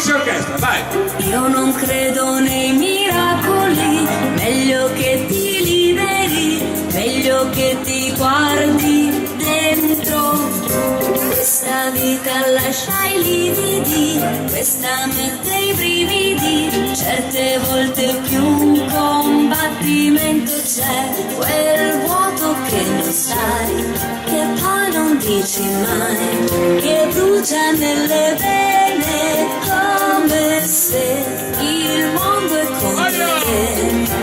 Finisce l'orchestra, vai! Io non credo nei miracoli, meglio che ti liberi, meglio che ti guardi dentro. Questa vita lascia i lividi, questa mette i brividi, certe volte più un combattimento c'è, quel vuoto che non sai, che poi non dici mai, che brucia nelle vene come se il mondo è contro te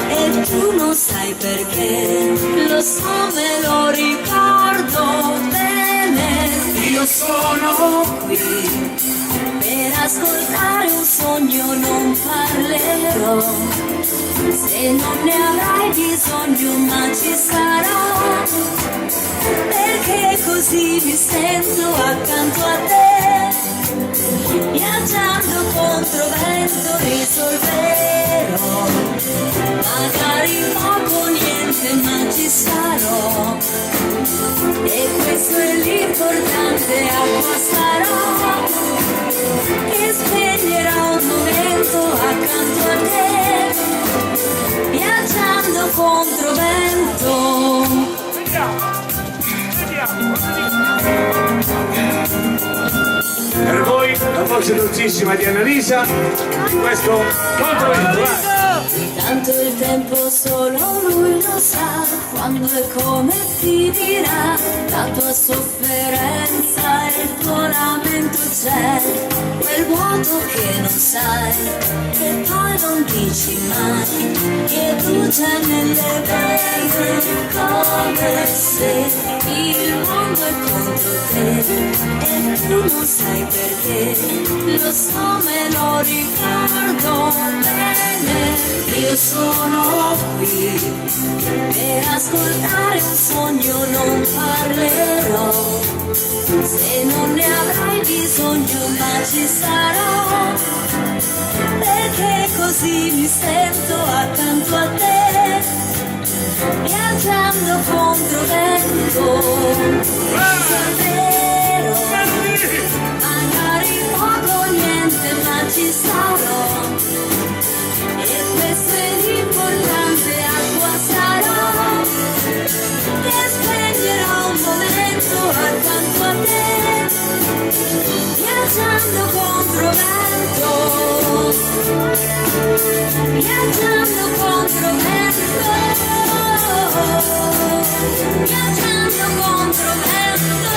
e tu non sai perché, lo so me lo ricordo bene, io sono qui per ascoltare un sogno, non parlerò, se non ne avrai bisogno ma ci sarò, perché così mi sento accanto a te, viaggiando contro vento risolverò, magari poco niente ma ci sarò, e questo è l'importante, acqua sarò, che spegnerà un momento accanto a te, viaggiando contro vento. Per voi la voce dolcissima di Annalisa in questo controvento, vai! Tanto il tempo solo lui lo sa, quando e come ti dirà, la tua sofferenza e il tuo lamento c'è, quel vuoto che non sai, che poi non dici mai, che brucia nelle vene come se il mondo è contro te, e tu non sai perché, lo so me lo ricordo bene, io sono qui per ascoltare un sogno, non parlerò, se non ne avrai bisogno ma ci sarò, perché così mi sento accanto a te, viaggiando contro vento, davvero, magari poco niente ma ci sarò, e questo è l'importante, acqua sarò, che spegnerò un momento accanto a te, viaggiando contro vento, viaggiando contro vento, viaggiando contro vento.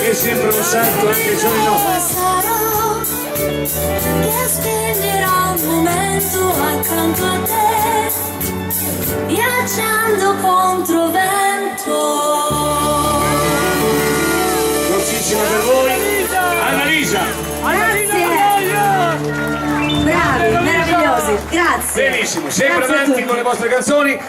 E sempre un salto anche il giorno dopo. Sarò, che spenderò un momento accanto a te, viaggiando contro vento. Dolcissima per voi, Annalisa! Grazie! Bravi, meravigliosi, grazie! Benissimo, sempre Grazie a avanti tutti. con le vostre canzoni.